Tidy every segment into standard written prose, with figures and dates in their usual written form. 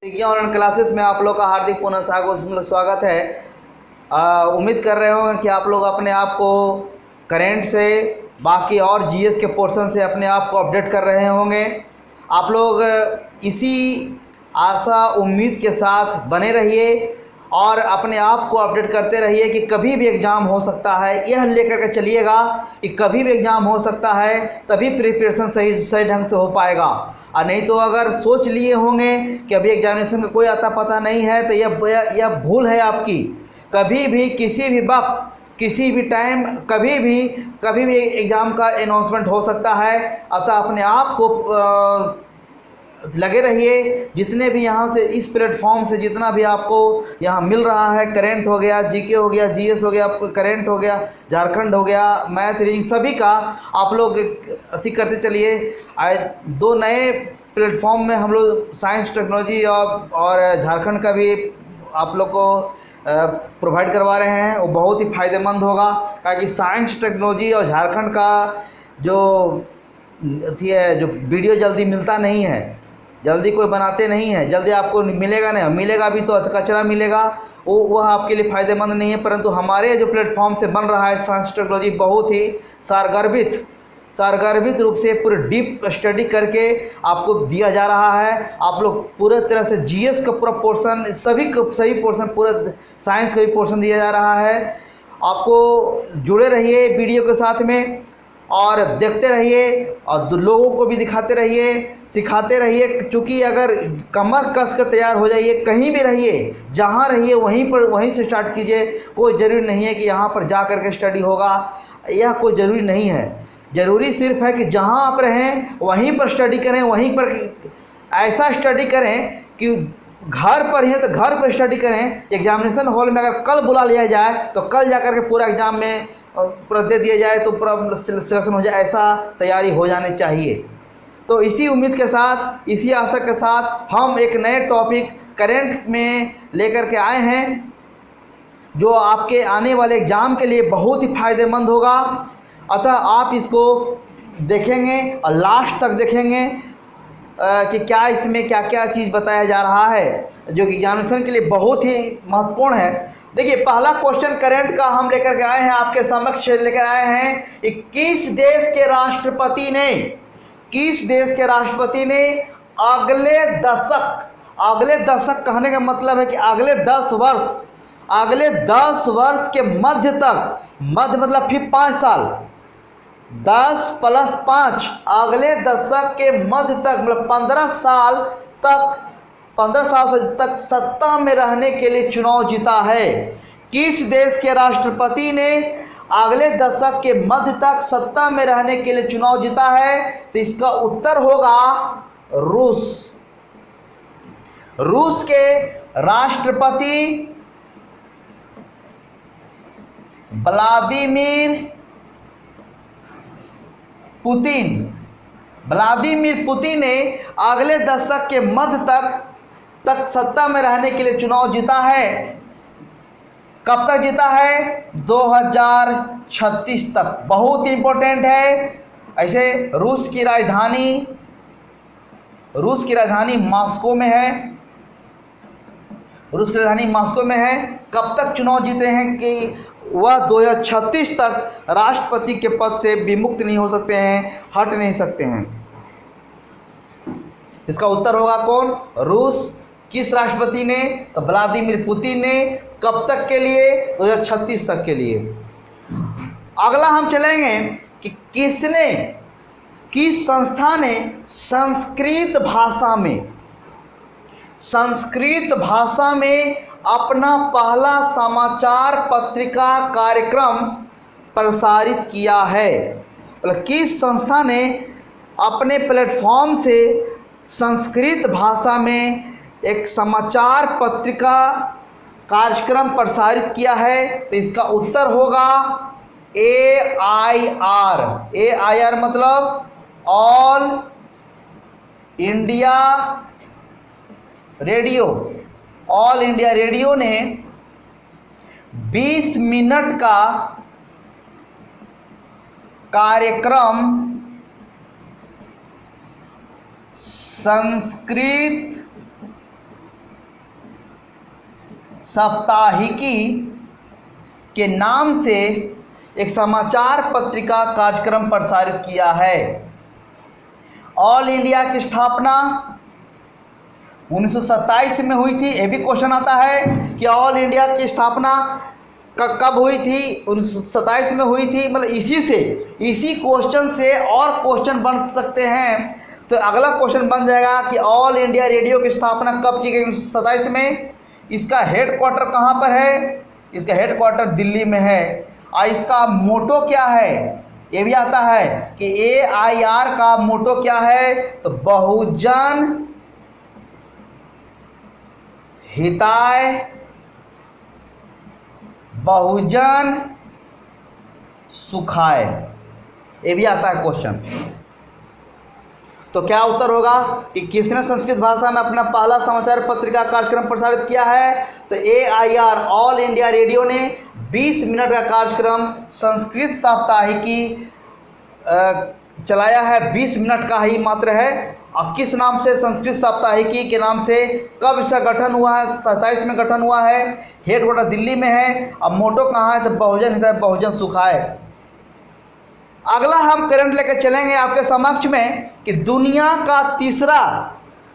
Online classes में आप लोग का हार्दिक पुनः स्वागत है। उम्मीद कर रहे होंगे कि आप लोग अपने आप को करंट से बाकी और जीएस के पोर्शन से अपने आप को अपडेट कर रहे होंगे। आप लोग इसी आशा उम्मीद के साथ बने रहिए और अपने आप को अपडेट करते रहिए कि कभी भी एग्ज़ाम हो सकता है। यह लेकर के चलिएगा कि कभी भी एग्ज़ाम हो सकता है, तभी प्रिपरेशन सही ढंग से हो पाएगा। और नहीं तो अगर सोच लिए होंगे कि अभी एग्जामिनेशन का कोई आता पता नहीं है तो यह भूल है आपकी। कभी भी किसी भी वक्त किसी भी टाइम कभी भी एग्ज़ाम का अनाउंसमेंट हो सकता है। अतः अपने आप को लगे रहिए। जितने भी यहाँ से इस प्लेटफॉर्म से जितना भी आपको यहाँ मिल रहा है, करंट हो गया, जीके हो गया, जीएस हो गया, करंट हो गया, झारखंड हो गया, मैथ रीजनिंग, सभी का आप लोग अति करते चलिए। दो नए प्लेटफॉर्म में हम लोग साइंस टेक्नोलॉजी और झारखंड का भी आप लोग को प्रोवाइड करवा रहे हैं। वो बहुत ही फ़ायदेमंद होगा, क्योंकि साइंस टेक्नोलॉजी और झारखंड का जो है जो वीडियो जल्दी मिलता नहीं है, जल्दी कोई बनाते नहीं है, जल्दी आपको मिलेगा नहीं, मिलेगा भी तो कचरा मिलेगा, वह आपके लिए फ़ायदेमंद नहीं है। परंतु हमारे जो प्लेटफॉर्म से बन रहा है साइंस टेक्नोलॉजी बहुत ही सारगर्भित रूप से पूरे डीप स्टडी करके आपको दिया जा रहा है। आप लोग पूरे तरह से जीएस का पूरा पोर्शन, सही पोर्शन, पूरा साइंस का भी पोर्शन दिया जा रहा है। आपको जुड़े रहिए वीडियो के साथ में और देखते रहिए और लोगों को भी दिखाते रहिए, सिखाते रहिए। चूँकि अगर कमर कस कर तैयार हो जाइए, कहीं भी रहिए, जहाँ रहिए वहीं से स्टार्ट कीजिए। कोई ज़रूरी नहीं है कि यहाँ पर जा कर के स्टडी होगा, यह कोई ज़रूरी नहीं है। ज़रूरी सिर्फ है कि जहाँ आप रहें वहीं पर स्टडी करें, वहीं पर ऐसा स्टडी करें कि घर पर ही है तो घर पर स्टडी करें। एग्जामिनेशन हॉल में अगर कल बुला लिया जाए तो कल जा कर के पूरा एग्ज़ाम में पूरा दे दिया जाए तो पूरा सिलेक्शन हो जाए, ऐसा तैयारी हो जानी चाहिए। तो इसी उम्मीद के साथ, इसी आशा के साथ हम एक नए टॉपिक करंट में लेकर के आए हैं, जो आपके आने वाले एग्ज़ाम के लिए बहुत ही फ़ायदेमंद होगा। अतः आप इसको देखेंगे और लास्ट तक देखेंगे कि क्या इसमें क्या क्या चीज़ बताया जा रहा है, जो कि एग्जामिनेशन के लिए बहुत ही महत्वपूर्ण है। देखिए, पहला क्वेश्चन करंट का हम लेकर के आए हैं, आपके समक्ष लेकर आए हैं। किस देश के राष्ट्रपति ने अगले दशक कहने का मतलब है कि अगले 10 वर्ष के मध्य मतलब फिर 5 साल, 10 + 5, अगले दशक के मध्य तक मतलब 15 साल तक सत्ता में रहने के लिए चुनाव जीता है। किस देश के राष्ट्रपति ने अगले दशक के मध्य तक सत्ता में रहने के लिए चुनाव जीता है? तो इसका उत्तर होगा रूस के राष्ट्रपति व्लादिमीर पुतिन ने अगले दशक के मध्य तक सत्ता में रहने के लिए चुनाव जीता है। कब तक जीता है? 2036 तक। बहुत इंपॉर्टेंट है। ऐसे रूस की राजधानी मॉस्को में है। कब तक चुनाव जीते हैं कि वह 2036 तक राष्ट्रपति के पद से विमुक्त नहीं हो सकते हैं, हट नहीं सकते हैं। इसका उत्तर होगा कौन? रूस। किस राष्ट्रपति ने? तो व्लादिमीर पुतिन ने। कब तक के लिए? 2036 तक के लिए। अगला हम चलेंगे कि किस संस्था ने संस्कृत भाषा में अपना पहला समाचार पत्रिका कार्यक्रम प्रसारित किया है? मतलब किस संस्था ने अपने प्लेटफॉर्म से संस्कृत भाषा में एक समाचार पत्रिका कार्यक्रम प्रसारित किया है? तो इसका उत्तर होगा AIR मतलब ऑल इंडिया रेडियो ने 20 मिनट का कार्यक्रम संस्कृत साप्ताहिकी के नाम से एक समाचार पत्रिका कार्यक्रम प्रसारित किया है। ऑल इंडिया की स्थापना 1927 में हुई थी। ये भी क्वेश्चन आता है कि ऑल इंडिया की स्थापना कब हुई थी? 1927 में हुई थी। मतलब इसी क्वेश्चन से और क्वेश्चन बन सकते हैं। तो अगला क्वेश्चन बन जाएगा कि ऑल इंडिया रेडियो की स्थापना कब की गई? 1927 में। इसका हेडक्वार्टर कहाँ पर है? इसका हेडक्वार्टर दिल्ली में है। और इसका मोटो क्या है? ये भी आता है कि AIR का मोटो क्या है? तो बहुजन हिताय, बहुजन सुखाय। ये भी आता है क्वेश्चन। तो क्या उत्तर होगा कि किसने संस्कृत भाषा में अपना पहला समाचार पत्रिका कार्यक्रम प्रसारित किया है? तो AIR ऑल इंडिया रेडियो ने 20 मिनट का कार्यक्रम संस्कृत साप्ताहिकी चलाया है। 20 मिनट का ही मात्र है। और किस नाम से? संस्कृत साप्ताहिकी के नाम से। कब इसका गठन हुआ है? 27 में गठन हुआ है। हेडक्वार्टर दिल्ली में है। अब मोटो कहाँ है? तो बहुजन हिताय, बहुजन सुखाय। अगला हम करंट लेकर चलेंगे आपके समक्ष में कि दुनिया का तीसरा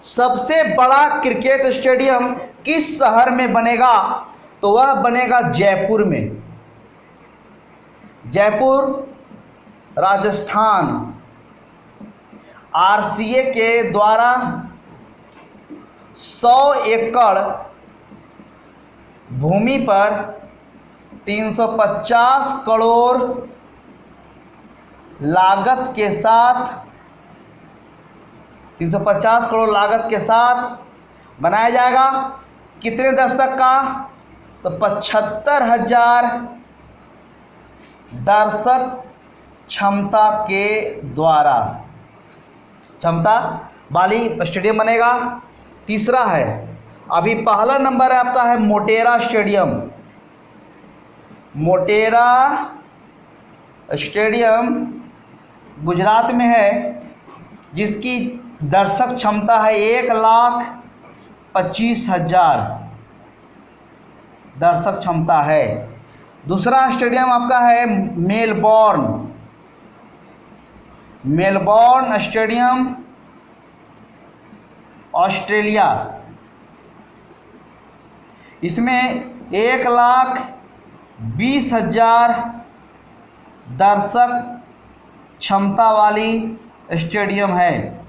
सबसे बड़ा क्रिकेट स्टेडियम किस शहर में बनेगा? तो वह बनेगा जयपुर में। जयपुर, राजस्थान। RCA के द्वारा 100 एकड़ भूमि पर 350 करोड़ लागत के साथ 350 करोड़ लागत के साथ बनाया जाएगा। कितने दर्शक का? तो 75,000 दर्शक क्षमता के द्वारा क्षमता वाली स्टेडियम बनेगा। तीसरा है, अभी पहला नंबर है आपका है मोटेरा स्टेडियम। मोटेरा स्टेडियम गुजरात में है, जिसकी दर्शक क्षमता है 1,25,000 दर्शक क्षमता है। दूसरा स्टेडियम आपका है मेलबॉर्न स्टेडियम, ऑस्ट्रेलिया। इसमें 1,20,000 दर्शक क्षमता वाली स्टेडियम है।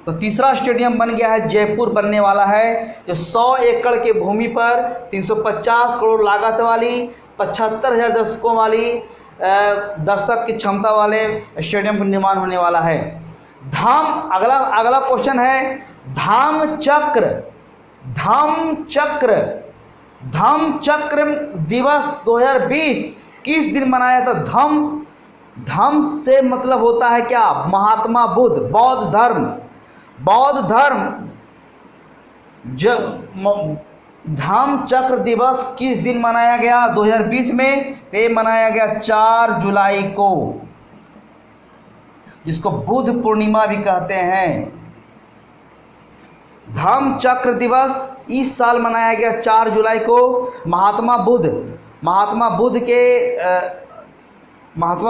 तो तीसरा स्टेडियम बन गया है, जयपुर बनने वाला है, जो 100 एकड़ के भूमि पर 350 करोड़ लागत वाली 75,000 दर्शकों वाली दर्शक की क्षमता वाले स्टेडियम का निर्माण होने वाला है। अगला क्वेश्चन है धम्मचक्र दिवस 2020 किस दिन मनाया था? धम्म से मतलब होता है क्या? महात्मा बुद्ध, बौद्ध धर्म। धम्मचक्र दिवस किस दिन मनाया गया 2020 में? ये मनाया गया 4 जुलाई को, जिसको बुद्ध पूर्णिमा भी कहते हैं। धम्मचक्र दिवस इस साल मनाया गया 4 जुलाई को। महात्मा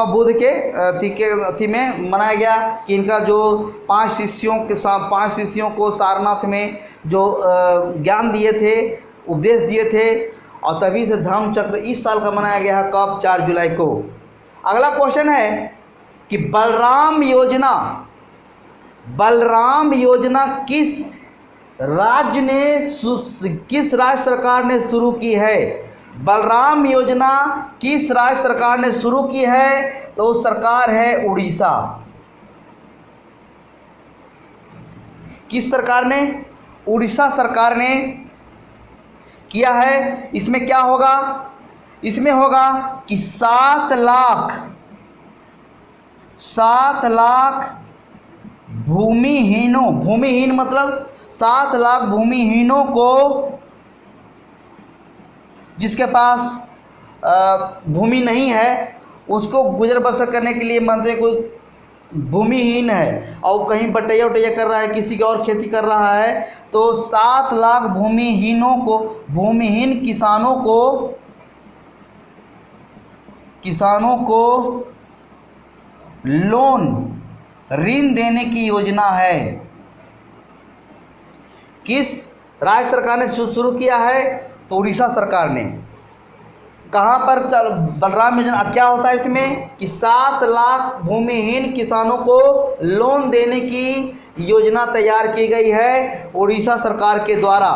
बुद्ध के अति में मनाया गया कि इनका जो 5 शिष्यों को सारनाथ में जो ज्ञान दिए थे, उपदेश दिए थे, और तभी से धम्मचक्र इस साल का मनाया गया है। कब? 4 जुलाई को। अगला क्वेश्चन है कि बलराम योजना किस राज्य सरकार ने शुरू की है? बलराम योजना किस राज्य सरकार ने शुरू की है? तो सरकार है उड़ीसा। किस सरकार ने? उड़ीसा सरकार ने किया है। इसमें क्या होगा? इसमें होगा कि 7 लाख भूमिहीन मतलब 7 लाख भूमिहीनों को, जिसके पास भूमि नहीं है, उसको गुजर बसर करने के लिए मानते कोई भूमिहीन है और कहीं बटैया उटैया कर रहा है, किसी की और खेती कर रहा है, तो 7 लाख भूमिहीन किसानों को लोन ऋण देने की योजना है। किस राज्य सरकार ने शुरू किया है? तो उड़ीसा सरकार ने। कहाँ पर बलराम योजना क्या होता है इसमें कि 7 लाख भूमिहीन किसानों को लोन देने की योजना तैयार की गई है उड़ीसा सरकार के द्वारा।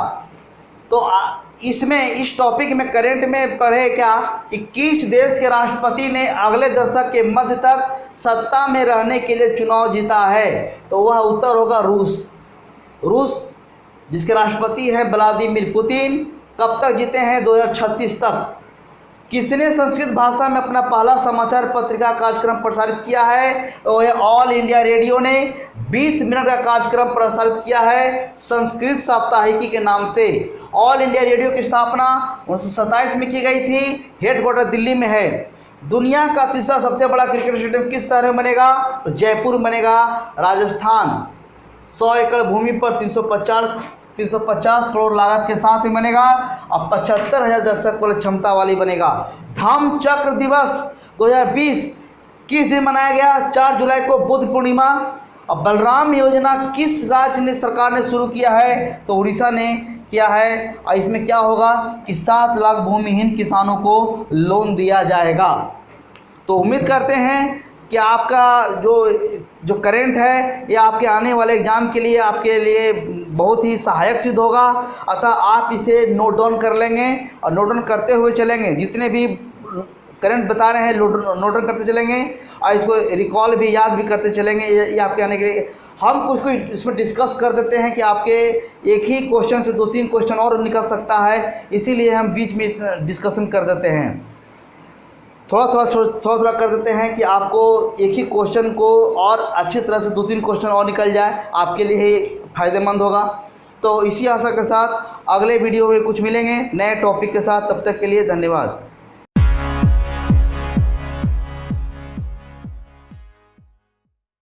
तो इसमें इस टॉपिक में करंट में पढ़े क्या कि किस देश के राष्ट्रपति ने अगले दशक के मध्य तक सत्ता में रहने के लिए चुनाव जीता है? तो वह उत्तर होगा रूस जिसके राष्ट्रपति हैं व्लादिमीर पुतिन। कब तक जीते हैं? 2036 तक। किसने संस्कृत भाषा में अपना पहला समाचार पत्रिका कार्यक्रम प्रसारित किया है? तो यह ऑल इंडिया रेडियो ने 20 मिनट का कार्यक्रम प्रसारित किया है संस्कृत साप्ताहिकी के नाम से। ऑल इंडिया रेडियो की स्थापना 1927 में की गई थी। हेडक्वार्टर दिल्ली में है। दुनिया का तीसरा सबसे बड़ा क्रिकेट स्टेडियम किस शहर में बनेगा? तो जयपुर बनेगा, राजस्थान। 100 एकड़ भूमि पर 350 करोड़ लागत के साथ ही बनेगा और 75,000 दर्शक वाली क्षमता वाली बनेगा। धम्म चक्र दिवस 2020 किस दिन मनाया गया? 4 जुलाई को, बुद्ध पूर्णिमा। अब बलराम योजना किस राज्य ने सरकार ने शुरू किया है? तो उड़ीसा ने किया है। और इसमें क्या होगा कि 7 लाख भूमिहीन किसानों को लोन दिया जाएगा। तो उम्मीद करते हैं कि आपका जो करंट है ये आपके आने वाले एग्ज़ाम के लिए आपके लिए बहुत ही सहायक सिद्ध होगा। अतः आप इसे नोट डाउन कर लेंगे और नोट डाउन करते हुए चलेंगे। जितने भी करंट बता रहे हैं नोट डाउन करते चलेंगे और इसको रिकॉल भी याद भी करते चलेंगे। ये आपके आने के लिए हम कुछ इसमें डिस्कस कर देते हैं कि आपके एक ही क्वेश्चन से 2-3 क्वेश्चन और निकल सकता है, इसीलिए हम बीच में डिस्कशन कर देते हैं। थोड़ा कर देते हैं कि आपको एक ही क्वेश्चन को और अच्छी तरह से 2-3 क्वेश्चन और निकल जाए, आपके लिए फ़ायदेमंद होगा। तो इसी आशा के साथ अगले वीडियो में कुछ मिलेंगे नए टॉपिक के साथ। तब तक के लिए धन्यवाद।